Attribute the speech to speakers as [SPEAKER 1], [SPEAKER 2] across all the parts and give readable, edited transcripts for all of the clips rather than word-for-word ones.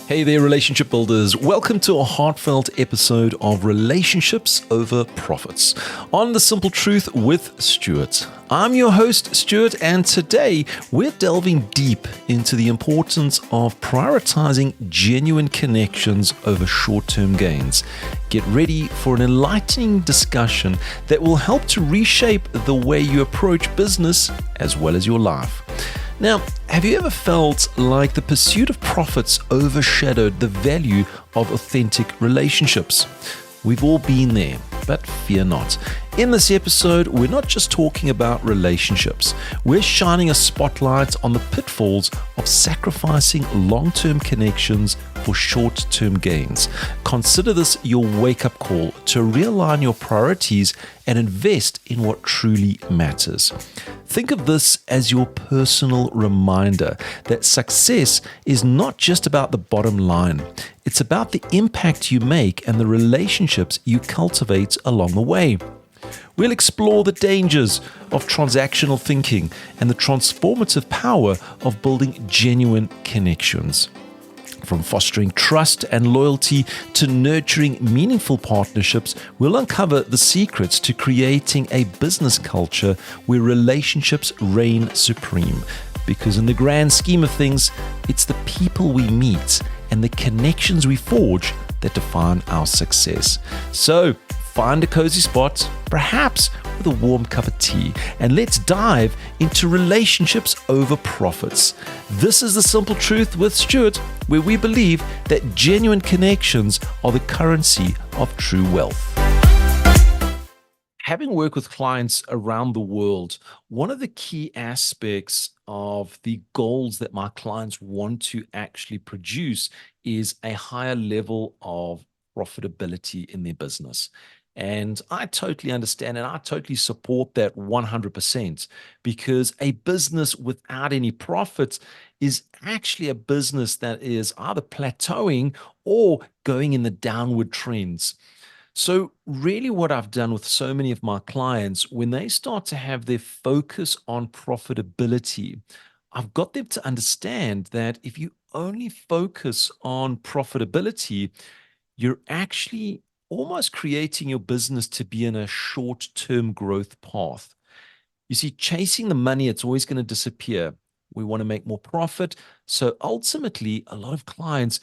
[SPEAKER 1] Hey there, relationship builders. Welcome to a heartfelt episode of Relationships Over Profits on The Simple Truth with Stuart. I'm your host, Stuart, and today we're delving deep into the importance of prioritizing genuine connections over short-term gains. Get ready for an enlightening discussion that will help to reshape the way you approach business as well as your life. Now, have you ever felt like the pursuit of profits overshadowed the value of authentic relationships? We've all been there, but fear not. In this episode, we're not just talking about relationships. We're shining a spotlight on the pitfalls of sacrificing long-term connections for short-term gains. Consider this your wake-up call to realign your priorities and invest in what truly matters. Think of this as your personal reminder that success is not just about the bottom line. It's about the impact you make and the relationships you cultivate along the way. We'll explore the dangers of transactional thinking and the transformative power of building genuine connections. From fostering trust and loyalty to nurturing meaningful partnerships, we'll uncover the secrets to creating a business culture where relationships reign supreme. Because in the grand scheme of things, it's the people we meet and the connections we forge that define our success. So, find a cozy spot, perhaps with a warm cup of tea, and let's dive into relationships over profits. This is The Simple Truth with Stuart, where we believe that genuine connections are the currency of true wealth. Having worked with clients around the world, one of the key aspects of the goals that my clients want to actually produce is a higher level of profitability in their business. And I totally understand and I totally support that 100%, because a business without any profits is actually a business that is either plateauing or going in the downward trends. So really what I've done with so many of my clients, when they start to have their focus on profitability, I've got them to understand that if you only focus on profitability, you're actually almost creating your business to be in a short-term growth path. You see, chasing the money, it's always going to disappear. We want to make more profit. So ultimately, a lot of clients,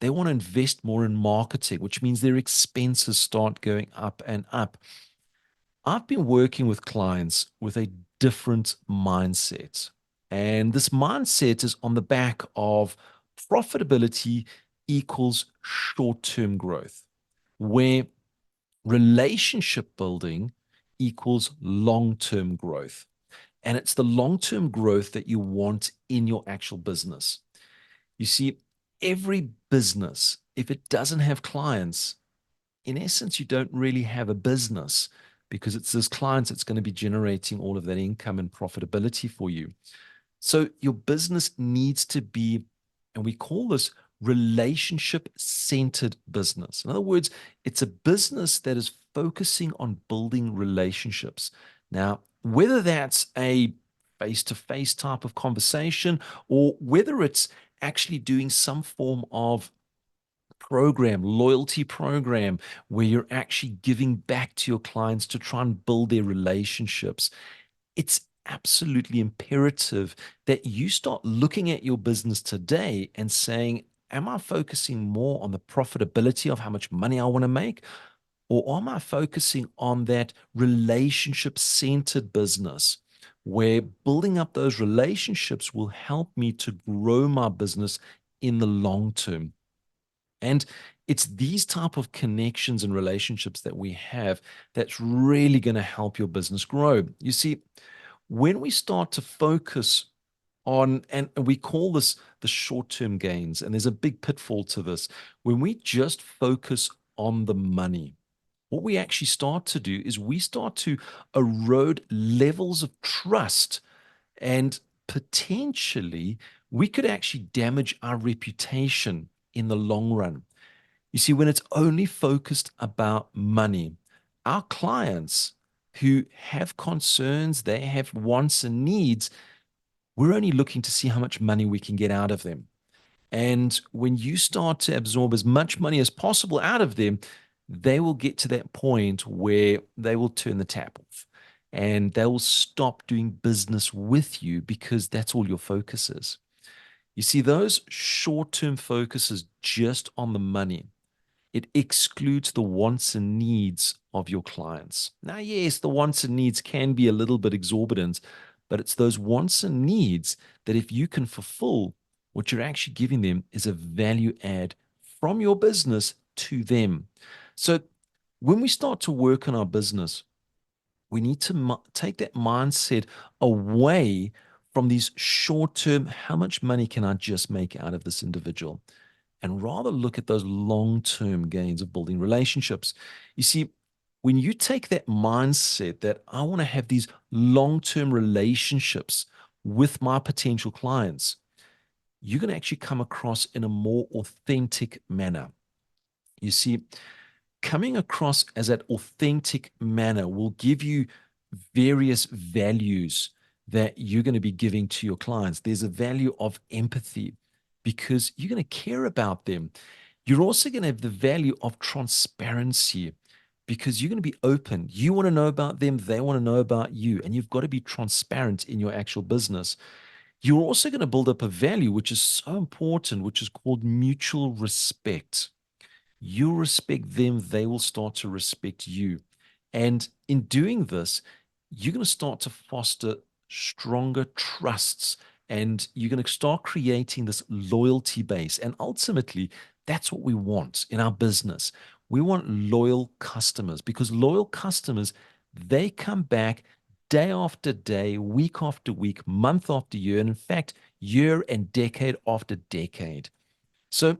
[SPEAKER 1] they want to invest more in marketing, which means their expenses start going up and up. I've been working with clients with a different mindset. And this mindset is on the back of profitability equals short-term growth, where relationship building equals long-term growth. And it's the long-term growth that you want in your actual business. You see, every business, if it doesn't have clients, in essence, you don't really have a business, because it's those clients that's going to be generating all of that income and profitability for you. So your business needs to be, and we call this relationship-centered business. In other words, it's a business that is focusing on building relationships. Now, whether that's a face-to-face type of conversation or whether it's actually doing some form of program, loyalty program, where you're actually giving back to your clients to try and build their relationships, it's absolutely imperative that you start looking at your business today and saying, am I focusing more on the profitability of how much money I want to make? Or am I focusing on that relationship-centered business where building up those relationships will help me to grow my business in the long term? And it's these type of connections and relationships that we have that's really going to help your business grow. You see, when we start to focus on, and we call this the short-term gains, and there's a big pitfall to this. When we just focus on the money, what we actually start to do is we start to erode levels of trust, and potentially we could actually damage our reputation in the long run. You see, when it's only focused about money, our clients who have concerns, they have wants and needs, we're only looking to see how much money we can get out of them. And when you start to absorb as much money as possible out of them, they will get to that point where they will turn the tap off and they will stop doing business with you because that's all your focus is. You see, those short term focuses just on the money, it excludes the wants and needs of your clients. Now, yes, the wants and needs can be a little bit exorbitant, but it's those wants and needs that if you can fulfill, what you're actually giving them is a value add from your business to them. So when we start to work on our business, we need to take that mindset away from these short term, how much money can I just make out of this individual? And rather look at those long term gains of building relationships. You see, when you take that mindset that I want to have these long term relationships with my potential clients, you're going to actually come across in a more authentic manner. You see, coming across as that authentic manner will give you various values that you're going to be giving to your clients. There's a value of empathy because you're going to care about them. You're also going to have the value of transparency because you're going to be open. You want to know about them, they want to know about you, and you've got to be transparent in your actual business. You're also going to build up a value which is so important, which is called mutual respect. You respect them, they will start to respect you. And in doing this, you're going to start to foster stronger trusts and you're going to start creating this loyalty base. And ultimately, that's what we want in our business. We want loyal customers because loyal customers, they come back day after day, week after week, month after year, and in fact, year and decade after decade. So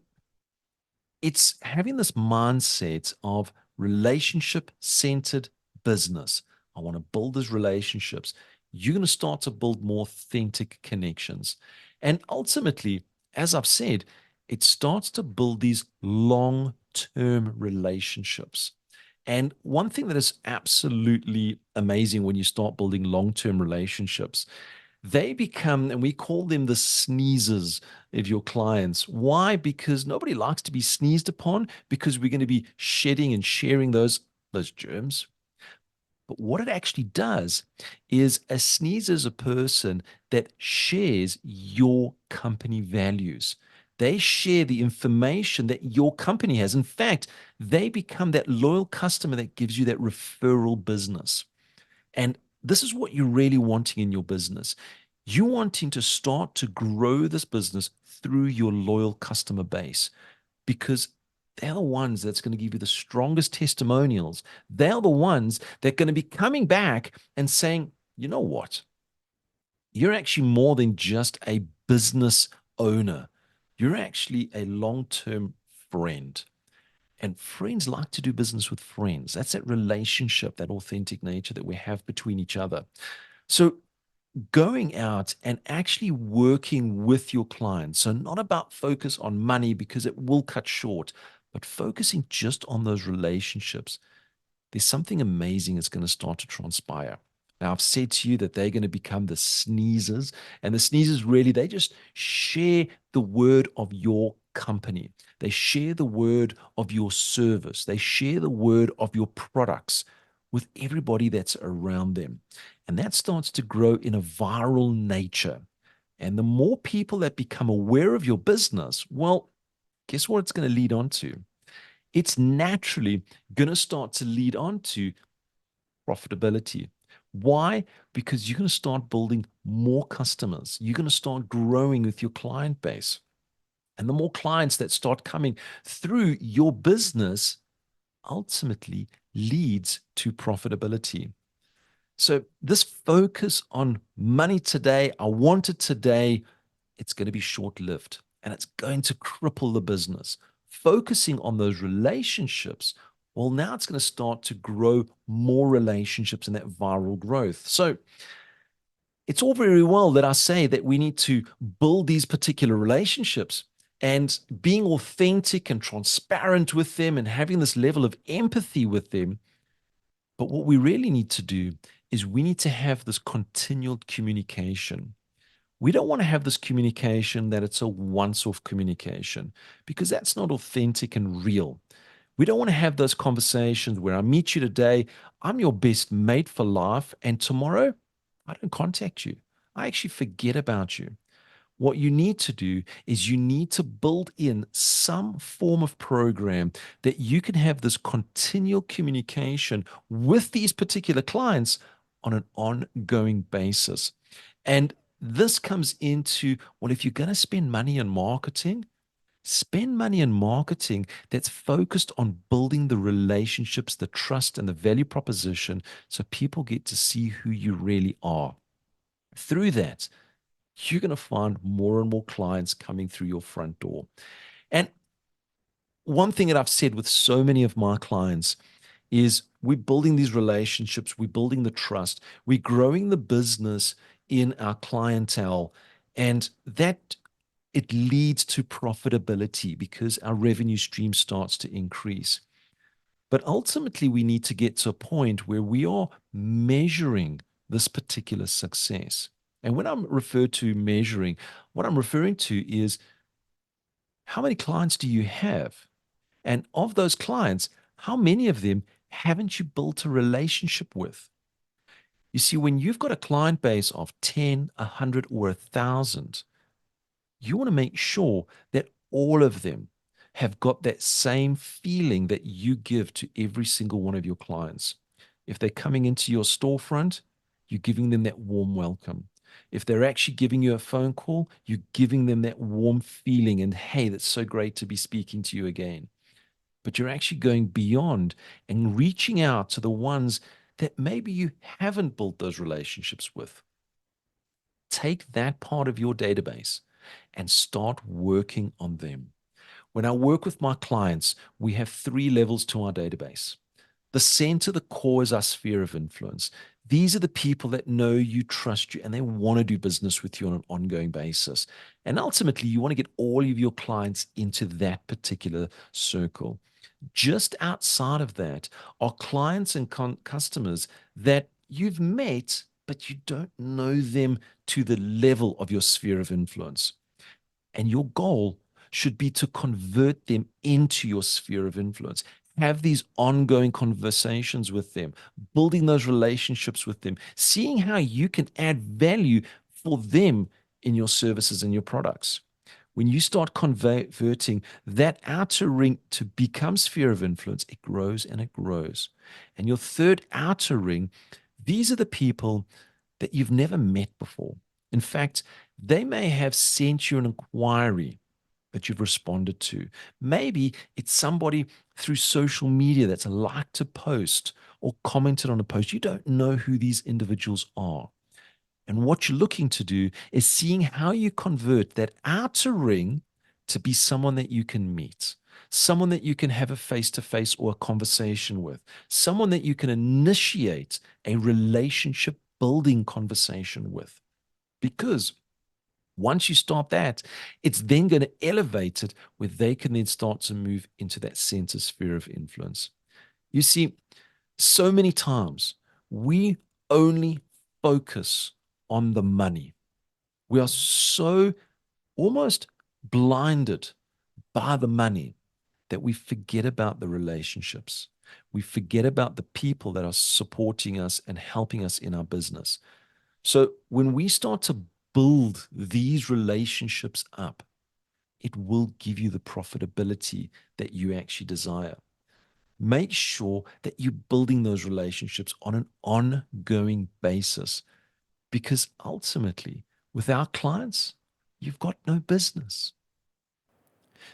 [SPEAKER 1] it's having this mindset of relationship centered business. I want to build these relationships. You're going to start to build more authentic connections. And ultimately, as I've said, it starts to build these long term relationships. And one thing that is absolutely amazing when you start building long term relationships, they become, and we call them the sneezers of your clients. Why? Because nobody likes to be sneezed upon because we're going to be shedding and sharing those germs. But what it actually does is a sneezer is a person that shares your company values. They share the information that your company has. In fact, they become that loyal customer that gives you that referral business. And this is what you're really wanting in your business. You're wanting to start to grow this business through your loyal customer base because they're the ones that's going to give you the strongest testimonials. They're the ones that are going to be coming back and saying, you know what? You're actually more than just a business owner. You're actually a long term friend. And friends like to do business with friends. That's that relationship, that authentic nature that we have between each other. So, going out and actually working with your clients. So, not about focus on money because it will cut short, but focusing just on those relationships, there's something amazing that's going to start to transpire. Now, I've said to you that they're going to become the sneezers, and the sneezers really, they just share the word of your company. They share the word of your service. They share the word of your products with everybody that's around them. And that starts to grow in a viral nature. And the more people that become aware of your business, well, guess what it's going to lead on to? It's naturally going to start to lead on to profitability. Why? Because you're going to start building more customers. You're going to start growing with your client base. And the more clients that start coming through your business ultimately leads to profitability. So, this focus on money today, I want it today, it's going to be short lived and it's going to cripple the business. Focusing on those relationships, well, now it's going to start to grow more relationships and that viral growth. So, it's all very well that I say that we need to build these particular relationships and being authentic and transparent with them and having this level of empathy with them. But what we really need to do is we need to have this continual communication. We don't want to have this communication that it's a once-off communication because that's not authentic and real. We don't want to have those conversations where I meet you today, I'm your best mate for life, and tomorrow I don't contact you. I actually forget about you. What you need to do is you need to build in some form of program that you can have this continual communication with these particular clients on an ongoing basis. And this comes into, well, if you're going to spend money on marketing, spend money in marketing that's focused on building the relationships, the trust, and the value proposition so people get to see who you really are. Through that, you're going to find more and more clients coming through your front door. And one thing that I've said with so many of my clients is we're building these relationships, we're building the trust, we're growing the business in our clientele, and that it leads to profitability because our revenue stream starts to increase. But ultimately, we need to get to a point where we are measuring this particular success. And when I'm referred to measuring, what I'm referring to is how many clients do you have? And of those clients, how many of them haven't you built a relationship with? You see, when you've got a client base of 10, 100, or 1,000, you want to make sure that all of them have got that same feeling that you give to every single one of your clients. If they're coming into your storefront, you're giving them that warm welcome. If they're actually giving you a phone call, you're giving them that warm feeling and, hey, that's so great to be speaking to you again. But you're actually going beyond and reaching out to the ones that maybe you haven't built those relationships with. Take that part of your database and start working on them. When I work with my clients, we have 3 levels to our database. The center, the core is our sphere of influence. These are the people that know you, trust you, and they want to do business with you on an ongoing basis. And ultimately, you want to get all of your clients into that particular circle. Just outside of that are clients and customers that you've met, but you don't know them to the level of your sphere of influence. And your goal should be to convert them into your sphere of influence. Have these ongoing conversations with them, building those relationships with them, seeing how you can add value for them in your services and your products. When you start converting that outer ring to become sphere of influence, it grows and it grows. And your third outer ring, these are the people that you've never met before. In fact, they may have sent you an inquiry that you've responded to. Maybe it's somebody through social media that's liked a post or commented on a post. You don't know who these individuals are. And what you're looking to do is seeing how you convert that outer ring to be someone that you can meet, someone that you can have a face-to-face or a conversation with, someone that you can initiate a relationship building conversation with. Because once you start that, it's then going to elevate it where they can then start to move into that center sphere of influence. You see, so many times we only focus on the money. We are so almost blinded by the money that we forget about the relationships. We forget about the people that are supporting us and helping us in our business. So when we start to build these relationships up, it will give you the profitability that you actually desire. Make sure that you're building those relationships on an ongoing basis, because ultimately, without clients, you've got no business.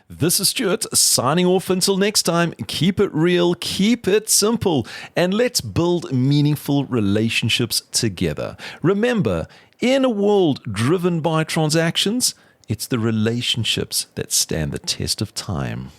[SPEAKER 1] This is Stuart signing off until next time. Keep it real, keep it simple, and let's build meaningful relationships together. Remember, in a world driven by transactions, it's the relationships that stand the test of time.